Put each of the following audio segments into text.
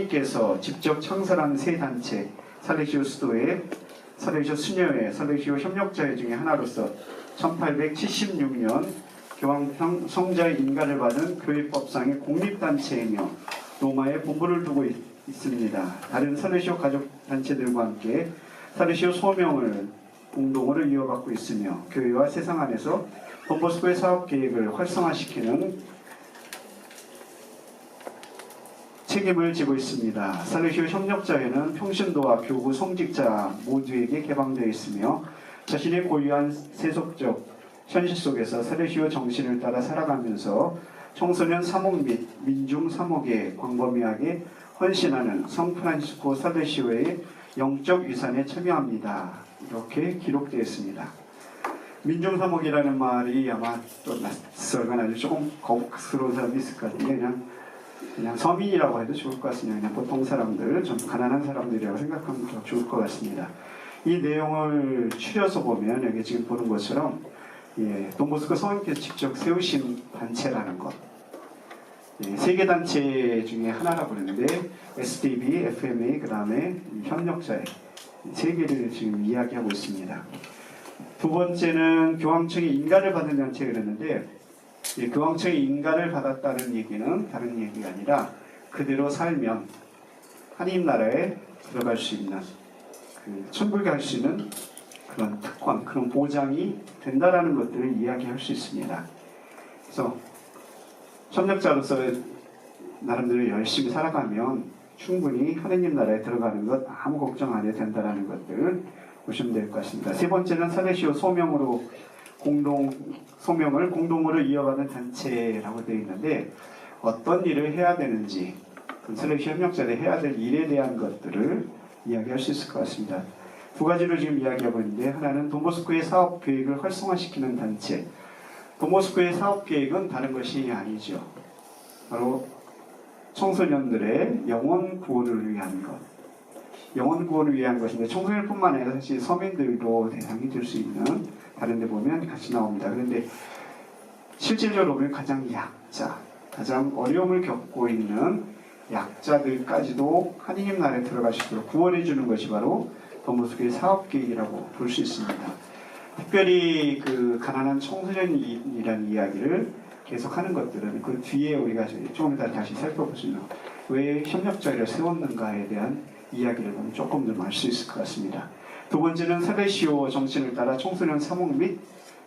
성인께서 직접 창설한 새 단체 살레시오 수도회, 살레시오 수녀회, 살레시오 협력자회 중에 하나로서 1876년 교황 성자의 인가를 받은 교회법상의 공립단체이며 로마에 본부를 두고 있습니다. 다른 살레시오 가족단체들과 함께 살레시오 소명을 공동으로 이어받고 있으며 교회와 세상 안에서 돈보스코의 사업계획을 활성화시키는 책임을 지고 있습니다. 살레시오 협력자회는 평신도와 교구 성직자 모두에게 개방되어 있으며 자신의 고유한 세속적 현실 속에서 살레시오 정신을 따라 살아가면서 청소년 사목 및 민중 사목에 광범위하게 헌신하는 성프란시스코 살레시오의 영적 유산에 참여합니다. 이렇게 기록되어 있습니다. 민중 사목이라는 말이 아마 또 낯설거나 조금 거북스러운 사람이 있을 것 같은데 그냥 서민이라고 해도 좋을 것 같습니다. 그냥 보통 사람들, 좀 가난한 사람들이라고 생각하면 더 좋을 것 같습니다. 이 내용을 추려서 보면 여기 지금 보는 것처럼 돈보스코 성인께서 직접 세우신 단체라는 것, 세계 단체 중에 하나라고 그러는데 SDB, FMA, 그 다음에 협력자회 세 개를 지금 이야기하고 있습니다. 두 번째는 교황청의 인가를 받은 단체가 그랬는데 교황청의 인가를 받았다는 얘기는 다른 얘기가 아니라 그대로 살면 하나님 나라에 들어갈 수 있는 천국에 갈 수 있는 그런 특권, 그런 보장이 된다라는 것들을 이야기할 수 있습니다. 그래서 협력자로서 나름대로 열심히 살아가면 충분히 하느님 나라에 들어가는 것 아무 걱정 안 해도 된다라는 것들 보시면 될 것 같습니다. 세 번째는 살레시오 소명을 공동으로 이어가는 단체라고 되어 있는데 어떤 일을 해야 되는지 살레시오 협력자들이 해야 될 일에 대한 것들을 이야기할 수 있을 것 같습니다. 두 가지를 지금 이야기하고 있는데 하나는 돈보스코의 사업 계획을 활성화시키는 단체. 돈보스코의 사업 계획은 다른 것이 아니죠. 바로 청소년들의 영혼 구원을 위한 것. 영혼 구원을 위한 것인데 청소년뿐만 아니라 사실 서민들도 대상이 될 수 있는 다른 데 보면 같이 나옵니다. 그런데 실질적으로 보면 가장 약자, 가장 어려움을 겪고 있는 약자들까지도 하느님 나라에 들어갈 수 있도록 구원해 주는 것이 바로 돈보스코의 사업 계획이라고 볼 수 있습니다. 특별히 그 가난한 청소년이라는 이야기를 계속하는 것들은 그 뒤에 우리가 조금 이따 다시 살펴보시면 왜 협력자회를 세웠는가에 대한 이야기를 보면 조금 더 알 수 있을 것 같습니다. 두 번째는 살레시오 정신을 따라 청소년 사목 및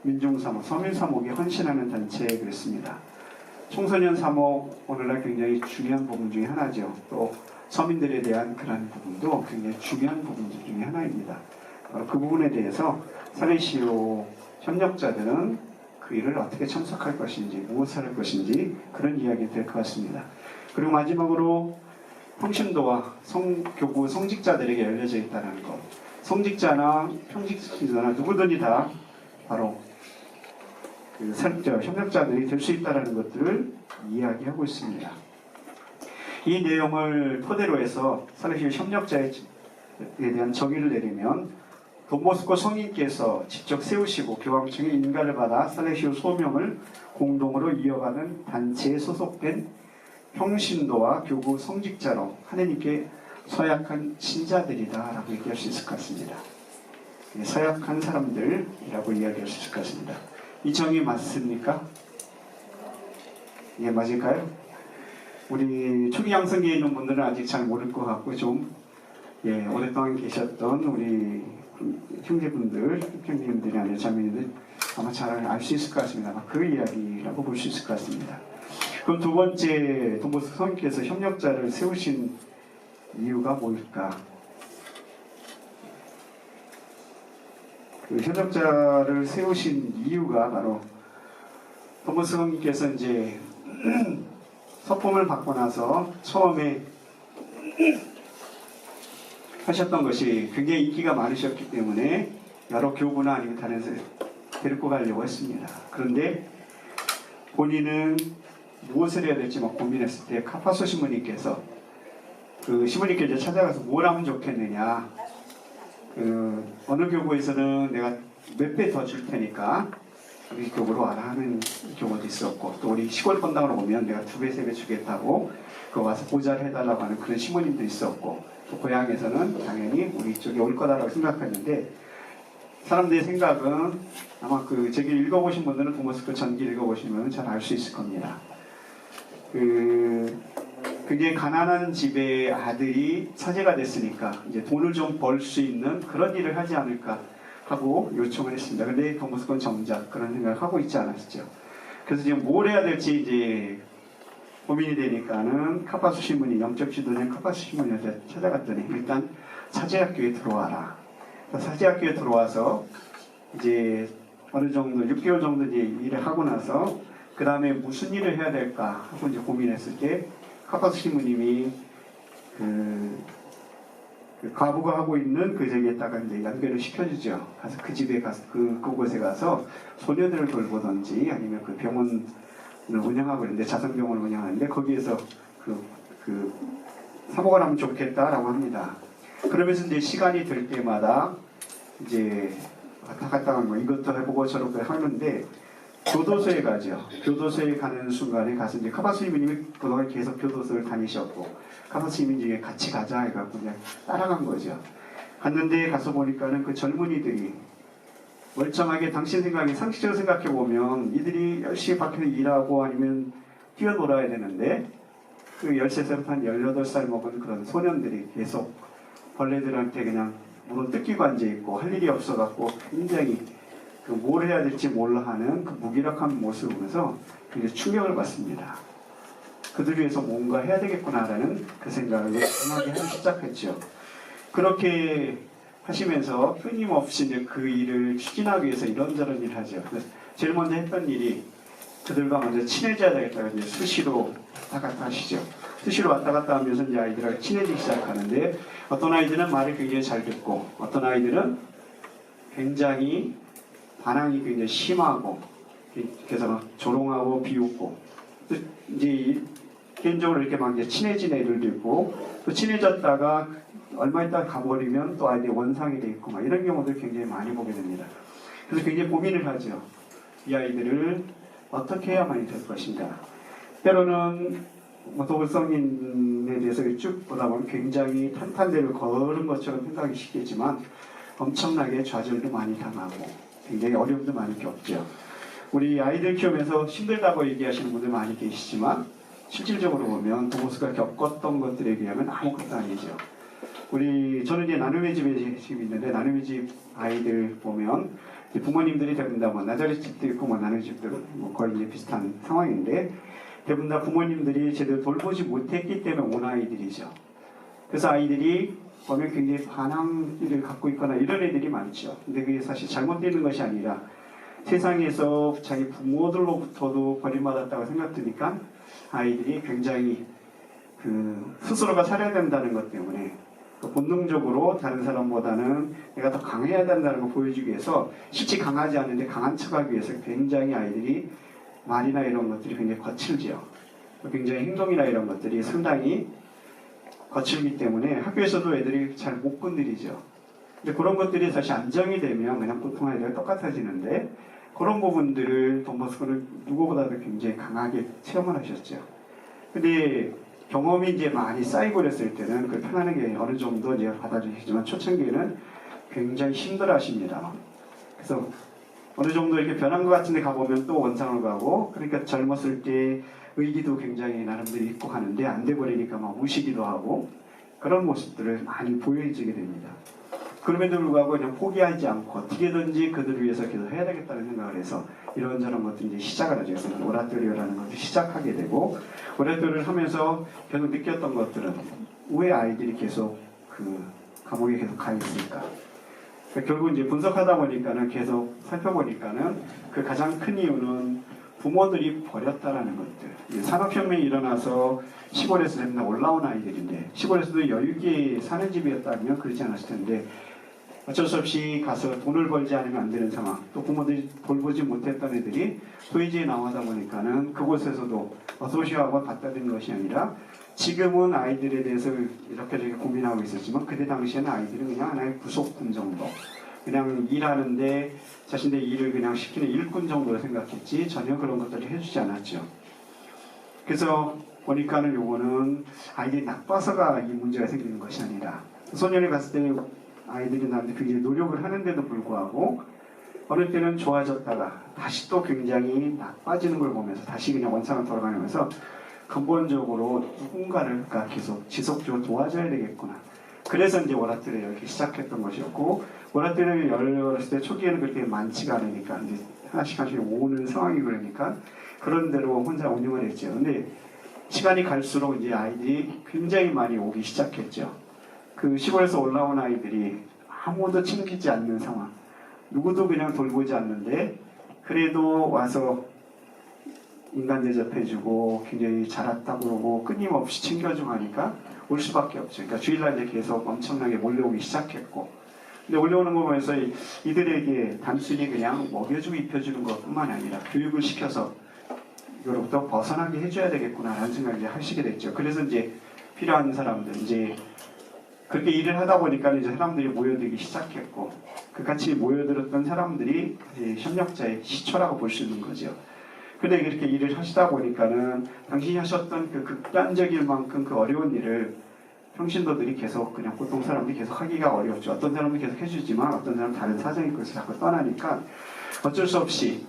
민중 사목, 서민 사목에 헌신하는 단체에 그랬습니다. 청소년 사목 오늘날 굉장히 중요한 부분 중에 하나죠. 또 서민들에 대한 그런 부분도 굉장히 중요한 부분 중에 하나입니다. 그 부분에 대해서 살레시오 협력자들은 그 일을 어떻게 참석할 것인지, 무엇을 할 것인지 그런 이야기 될 것 같습니다. 그리고 마지막으로 평신도와 교구 성직자들에게 열려져 있다는 것. 성직자나 평직자나 누구든지 다 바로 그 협력자들이 될 수 있다는 것들을 이야기하고 있습니다. 이 내용을 토대로 해서 살레시오 협력자에 대한 정의를 내리면 돈보스코 성인께서 직접 세우시고 교황청의 인가를 받아 살레시오 소명을 공동으로 이어가는 단체에 소속된 평신도와 교구 성직자로 하느님께 서약한 신자들이다라고 얘기할 수 있을 것 같습니다. 서약한 사람들이라고 이야기할 수 있을 것 같습니다. 이 정의 맞습니까? 예, 맞을까요? 우리 초기 양성기에 있는 분들은 아직 잘 모를 것 같고 좀 오랫동안 계셨던 우리 형제분들, 형님들이 아니라 자매님들 아마 잘 알 수 있을 것 같습니다. 아마 그 이야기라고 볼 수 있을 것 같습니다. 그럼 두 번째 돈보스코 성인께서 협력자를 세우신 이유가 뭘까? 그 협력자를 세우신 이유가 바로 돈보스코 성인께서 이제 서품을 받고 나서 처음에 하셨던 것이 굉장히 인기가 많으셨기 때문에 여러 교구나 아니면 다른 데서 데리고 가려고 했습니다. 그런데 본인은 무엇을 해야 될지 막 고민했을 때 카파소 신부님께서 그 신부님께 이제 찾아가서 뭘 하면 좋겠느냐, 어느 교구에서는 내가 몇 배 더 줄 테니까 우리 쪽으로 와라 하는 경우도 있었고, 또 우리 시골 건당으로 보면 내가 2배, 3배 주겠다고 그 와서 보좌를 해달라고 하는 그런 시모님도 있었고, 또 고향에서는 당연히 우리 쪽에 올 거다라고 생각했는데, 사람들의 생각은 아마 그 저기 읽어보신 분들은 도머스크 전기 읽어보시면 잘 알 수 있을 겁니다. 그게 가난한 집의 아들이 사제가 됐으니까 이제 돈을 좀 벌 수 있는 그런 일을 하지 않을까 하고 요청을 했습니다. 근데 도머스크는 정작 그런 생각을 하고 있지 않았죠. 그래서 지금 뭘 해야 될지 이제 고민이 되니까는 카파수 신문이 영적 지도자인 카파수 신문한테 찾아갔더니 일단 사제학교에 들어와라. 사제학교에 들어와서 이제 어느 정도 6개월 정도 이제 일을 하고 나서 그 다음에 무슨 일을 해야 될까 하고 이제 고민했을 때 카파수 신부님이 그 과부가 하고 있는 그 저기에다가 이제 연결을 시켜주죠. 가서 그 집에 가서 그곳에 가서 소녀들을 돌보든지 아니면 그 병원을 운영하고 있는데 자선병원을 운영하는데 거기에서 그 사모가 하면 좋겠다라고 합니다. 그러면서 이제 시간이 될 때마다 이제 왔다 갔다 하는 거 이것도 해보고 저것도 하는데 교도소에 가죠. 교도소에 가는 순간에 가서 이제 카파수 이민님이 그동안 계속 교도소를 다니셨고 카파수 이민 중에 같이 가자 해갖고 그냥 따라간 거죠. 갔는데 가서 보니까는 그 젊은이들이 멀쩡하게 당신 생각에 상식적으로 생각해 보면 이들이 열심히 밖에서 일하고 아니면 뛰어놀아야 되는데 그 13살부터 한 18살 먹은 그런 소년들이 계속 벌레들한테 그냥 물론 뜯기고 앉아있고 할 일이 없어갖고 굉장히 뭘 해야 될지 몰라 하는 그 무기력한 모습을 보면서 굉장히 충격을 받습니다. 그들 위해서 뭔가 해야 되겠구나라는 그 생각을 강하게 하기 시작했죠. 그렇게 하시면서 끊임없이 이제 그 일을 추진하기 위해서 이런저런 일을 하죠. 그래서 제일 먼저 했던 일이 그들과 먼저 친해져야 되겠다고 이제 수시로 왔다 갔다 하시죠. 수시로 왔다 갔다 하면서 이제 아이들하고 친해지기 시작하는데 어떤 아이들은 말을 굉장히 잘 듣고 어떤 아이들은 굉장히 반항이 굉장히 심하고 그래서 막 조롱하고 비웃고 또 이제 개인적으로 이렇게 막 이제 친해진 애들도 있고 또 친해졌다가 얼마 있다가 가버리면 또 아이들이 원상이 돼 있고 막 이런 경우들 굉장히 많이 보게 됩니다. 그래서 굉장히 고민을 하죠. 이 아이들을 어떻게 해야만이 될 것인가. 때로는 도불성인에 대해서 쭉 보다 보면 굉장히 탄탄대를 걸은 것처럼 생각이 쉽겠지만 엄청나게 좌절도 많이 당하고 굉장히 어려움도 많이 겪죠. 우리 아이들 키우면서 힘들다고 얘기하시는 분들 많이 계시지만 실질적으로 보면 도모스가 겪었던 것들에 비하면 아무것도 아니죠. 저는 이제 나눔의 집에 지금 있는데 나눔의 집 아이들 보면 부모님들이 대부분 다 나자렛 집도 있고 나눔의 집도 거의 이제 비슷한 상황인데 대부분 다 부모님들이 제대로 돌보지 못했기 때문에 온 아이들이죠. 그래서 아이들이 보면 굉장히 반항을 갖고 있거나 이런 애들이 많죠. 근데 그게 사실 잘못되는 것이 아니라 세상에서 자기 부모들로부터도 버림받았다고 생각드니까 아이들이 굉장히 스스로가 살아야 된다는 것 때문에 본능적으로 다른 사람보다는 내가 더 강해야 된다는 걸 보여주기 위해서 실제 강하지 않은데 강한 척하기 위해서 굉장히 아이들이 말이나 이런 것들이 굉장히 거칠죠. 굉장히 행동이나 이런 것들이 상당히 거칠기 때문에 학교에서도 애들이 잘 못 건드리죠. 근데 그런 것들이 사실 안정이 되면 그냥 보통 아이들과 똑같아지는데 그런 부분들을 도머스크는 누구보다도 굉장히 강하게 체험을 하셨죠. 근데 경험이 이제 많이 쌓이고 그랬을 때는 그 편안하게 어느 정도 이제 받아주시지만 초창기에는 굉장히 힘들어 하십니다. 그래서 어느 정도 이렇게 변한 것 같은데 가보면 또 원상을 가고 그러니까 젊었을 때 의기도 굉장히 나름대로 있고 하는데 안 돼버리니까 막 우시기도 하고 그런 모습들을 많이 보여지게 됩니다. 그럼에도 불구하고 그냥 포기하지 않고 어떻게든지 그들을 위해서 계속 해야 되겠다는 생각을 해서 이런저런 것들이 이제 시작을 하죠. 그래서 오라토리오라는 것을 시작하게 되고 오라토리오를 하면서 계속 느꼈던 것들은 왜 아이들이 계속 감옥에 계속 가 있을까? 그러니까 결국 이제 분석하다 보니까는 계속 살펴보니까는 그 가장 큰 이유는 부모들이 버렸다라는 것들. 산업혁명이 일어나서 시골에서 맨날 올라온 아이들인데 시골에서도 여유있게 사는 집이었다면 그러지 않았을 텐데 어쩔 수 없이 가서 돈을 벌지 않으면 안 되는 상황. 또 부모들이 돌보지 못했던 애들이 소유지에 나오다 보니까는 그곳에서도 어소시하고 갖다 드는 것이 아니라 지금은 아이들에 대해서 이렇게 저렇게 고민하고 있었지만 그때 당시에는 아이들은 그냥 하나의 부속품 정도. 그냥 일하는데 자신의 일을 그냥 시키는 일꾼 정도로 생각했지 전혀 그런 것들을 해주지 않았죠. 그래서 보니까는 요거는 아이들이 나빠서가 이 문제가 생기는 것이 아니라 소년에 갔을 때 아이들이 나한테 굉장히 노력을 하는데도 불구하고 어느 때는 좋아졌다가 다시 또 굉장히 나빠지는 걸 보면서 다시 그냥 원상을 돌아가면서 근본적으로 누군가를 계속 지속적으로 도와줘야 되겠구나. 그래서 이제 워라트를 이렇게 시작했던 것이었고, 워라트를 열었을 때 초기에는 그렇게 많지가 않으니까 이제 하나씩 오는 상황이 그러니까 그런 대로 혼자 운영을 했죠. 근데 시간이 갈수록 이제 아이들이 굉장히 많이 오기 시작했죠. 그 시골에서 올라온 아이들이 아무도 챙기지 않는 상황, 누구도 그냥 돌보지 않는데 그래도 와서 인간 대접해주고 굉장히 잘했다고 그러고 끊임없이 챙겨주고 하니까 올 수밖에 없죠. 그러니까 주일날 이제 계속 엄청나게 몰려오기 시작했고, 근데 올려오는 거 보면서 이들에게 단순히 그냥 먹여주고 입혀주는 것뿐만 아니라 교육을 시켜서 이거로부터 벗어나게 해줘야 되겠구나라는 생각을 이제 하시게 됐죠. 그래서 이제 필요한 사람들, 이제 그렇게 일을 하다 보니까 이제 사람들이 모여들기 시작했고, 그 같이 모여들었던 사람들이 협력자의 시초라고 볼 수 있는 거죠. 근데 이렇게 일을 하시다 보니까는 당신이 하셨던 그 극단적일 만큼 그 어려운 일을 평신도들이 계속 그냥 보통 사람들이 계속 하기가 어렵죠. 어떤 사람은 계속 해주지만 어떤 사람은 다른 사정이 있어서 자꾸 떠나니까 어쩔 수 없이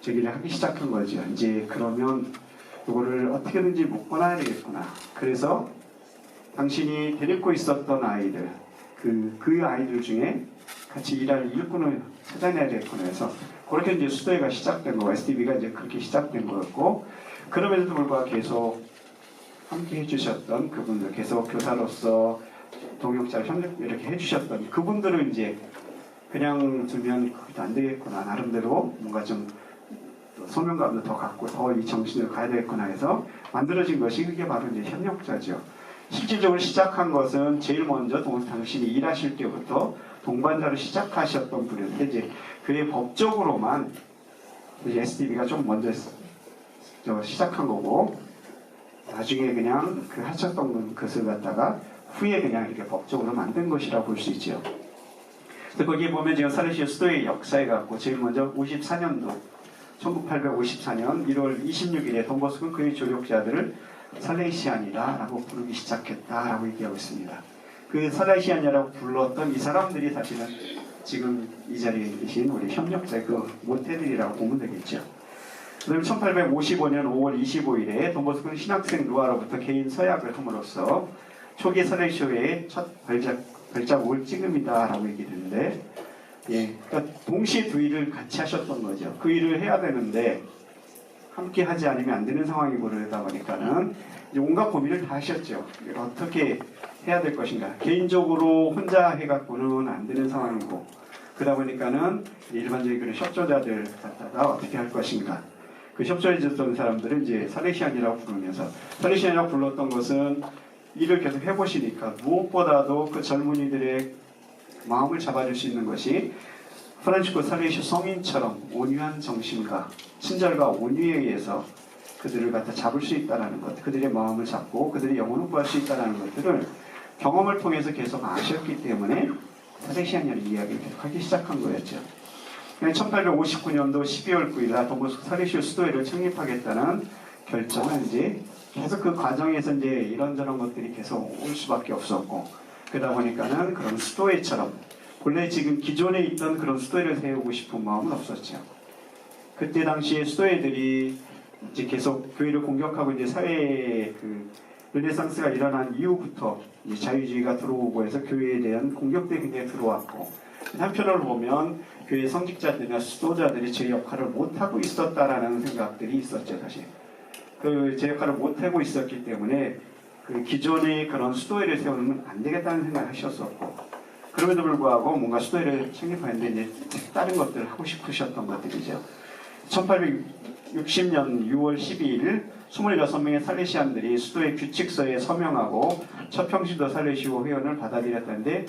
저기를 하기 시작한 거죠. 이제 그러면 이거를 어떻게든지 묶어놔야 되겠구나. 그래서 당신이 데리고 있었던 아이들, 그 아이들 중에 같이 일할 일꾼을 찾아내야 되겠구나 해서 그렇게 이제 수도회가 시작된 거고, SDB가 이제 그렇게 시작된 거였고, 그럼에도 불구하고 계속 함께 해주셨던 그분들, 계속 교사로서 동역자를 협력 이렇게 해주셨던 그분들을 이제 그냥 두면 그것도 안 되겠구나, 나름대로 뭔가 좀 소명감도 더 갖고 더 이 정신을 가야 되겠구나 해서 만들어진 것이 그게 바로 이제 협력자죠. 실질적으로 시작한 것은 제일 먼저 당신이 일하실 때부터 동반자로 시작하셨던 분인데 이제 그게 법적으로만 SDB가 좀 먼저 시작한 거고, 나중에 그냥 그 하셨던 것을 갖다가 후에 그냥 이렇게 법적으로 만든 것이라고 볼 수 있죠. 그래서 거기에 보면 지금 살레시아 수도의 역사에 갖고 제일 먼저 54년도 1854년 1월 26일에 돈보스크는 그의 조력자들을 살레시안이라고 부르기 시작했다라고 얘기하고 있습니다. 그 살레시안이라고 불렀던 이 사람들이 사실은 지금 이 자리에 계신 우리 협력자의 그 모태들이라고 보면 되겠죠. 그다음에 1855년 5월 25일에 돈보스크는 신학생 누아로부터 개인 서약을 함으로써 초기 살레시아의 첫 발자국을 찍음이다라고 얘기를 했는데, 그러니까 동시에 두 일을 같이 하셨던 거죠. 그 일을 해야 되는데 함께 하지 않으면 안 되는 상황이고 그러다 보니까는 이제 온갖 고민을 다 하셨죠. 어떻게 해야 될 것인가. 개인적으로 혼자 해갖고는 안 되는 상황이고, 그러다 보니까는 일반적인 그런 협조자들 갖다가 어떻게 할 것인가. 그 협조해줬던 사람들은 이제 살레시안이라고 부르면서, 살레시안이라고 불렀던 것은 일을 계속 해보시니까 무엇보다도 그 젊은이들의 마음을 잡아줄 수 있는 것이 프란치스코 살레시아 성인처럼 온유한 정신과 친절과 온유에 의해서 그들을 갖다 잡을 수 있다는 것, 그들의 마음을 잡고 그들의 영혼을 구할 수 있다는 것들을 경험을 통해서 계속 아셨기 때문에 살레시안이라는 이야기를 계속 하기 시작한 거였죠. 1859년도 12월 9일 날 돈보스크 살레시아 수도회를 창립하겠다는 결정은 이제 계속 그 과정에서 이제 이런저런 것들이 계속 올 수밖에 없었고, 그러다 보니까는 그런 수도회처럼 본래 지금 기존에 있던 그런 수도회를 세우고 싶은 마음은 없었죠. 그때 당시에 수도회들이 이제 계속 교회를 공격하고 이제 사회에 그 르네상스가 일어난 이후부터 이제 자유주의가 들어오고 해서 교회에 대한 공격들이 굉장히 들어왔고, 한편으로 보면 교회 성직자들이나 수도자들이 제 역할을 못하고 있었다라는 생각들이 있었죠. 사실 제 역할을 못하고 있었기 때문에 그 기존의 그런 수도회를 세우면 안 되겠다는 생각을 하셨었고, 그럼에도 불구하고 뭔가 수도회를 창립하는데 이제 다른 것들을 하고 싶으셨던 것들이죠. 1860년 6월 12일 26명의 살레시안들이 수도회 규칙서에 서명하고 첫 평신도 살레시오 회원을 받아들였다는데,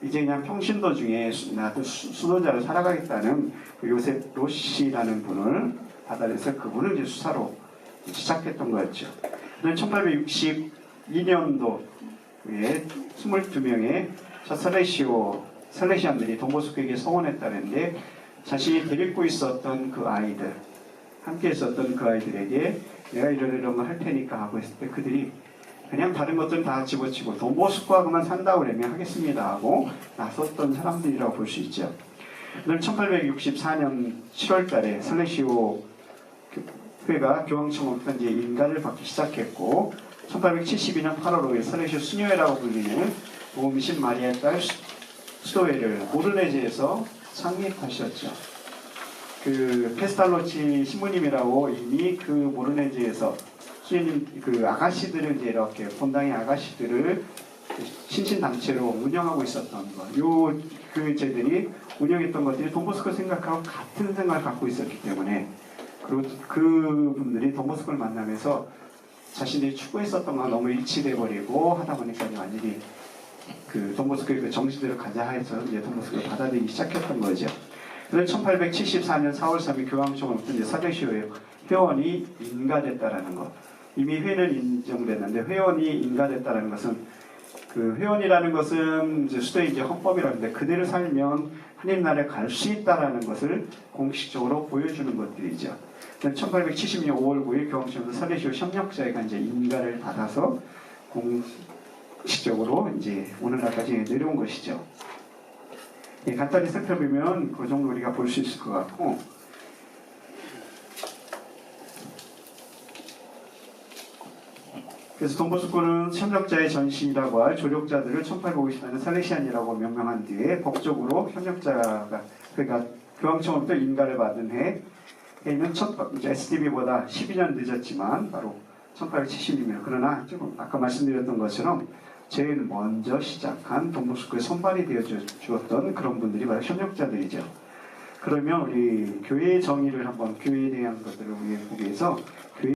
이제 그냥 평신도 중에 나도 수도자를 살아가겠다는 그 요셉 로시라는 분을 받아들여서 그분을 이제 수사로 시작했던 거였죠. 1862년도에 22명의 저 설레시안들이 돈보스코에게 서원했다는데 자신이 데리고 있었던 그 아이들, 함께 있었던 그 아이들에게 내가 이런 걸 할 테니까 하고 했을 때 그들이 그냥 다른 것들은 다 집어치고 돈보스코하고만 산다고 그러면 하겠습니다 하고 나섰던 사람들이라고 볼 수 있죠. 오늘 1864년 7월 달에 설레시오 회가 교황청원 편지에 인가를 받기 시작했고 1872년 8월 5일 설레시오 수녀회라고 불리는 복음신 마리아의 딸 수도회를 모르네즈에서 창립하셨죠. 그 페스탈로치 신부님이라고 이미 그 모르네즈에서 수녀님 그 아가씨들을 이제 이렇게 본당의 아가씨들을 신신단체로 운영하고 있었던 것. 그 쟤들이 운영했던 것들이 돈보스코 생각하고 같은 생각을 갖고 있었기 때문에 그리고 그 분들이 돈보스코를 만나면서 자신들이 추구했었던 거 너무 일치돼 버리고 하다 보니까 완전히 그 돈보스코의 그 정신대로 가자 해서 이제 돈보스코를 받아들이기 시작했던 거죠. 그래서 1874년 4월 3일 교황청으로부터 이제 설레시오 회원이 인가됐다라는 것. 이미 회는 인정됐는데 회원이 인가됐다라는 것은 그 회원이라는 것은 이제 수도의 이제 헌법이라는데 그대로 살면 하나님 나라에 갈 수 있다라는 것을 공식적으로 보여주는 것들이죠. 1870년 5월 9일 교황청에서 설레시오 협력자회가 이제 인가를 받아서 공식적으로 이제 오늘날까지 내려온 것이죠. 예, 간단히 살펴보면 그 정도 우리가 볼 수 있을 것 같고. 그래서 돈보스코는 협력자의 전신이라고 할 조력자들을 1854년 살레시안이라고 명명한 뒤에 법적으로 협력자가 그러니까 교황청으로부터 인가를 받은 해에는 SDB보다 12년 늦었지만 바로 1870년이에요. 그러나 조금 아까 말씀드렸던 것처럼 제일 먼저 시작한 돈보스코의 선발이 되어 주었던 그런 분들이 바로 협력자들이죠. 그러면 우리 교회의 정의를 한번 교회에 대한 것들을 우리 보기 위해서 교회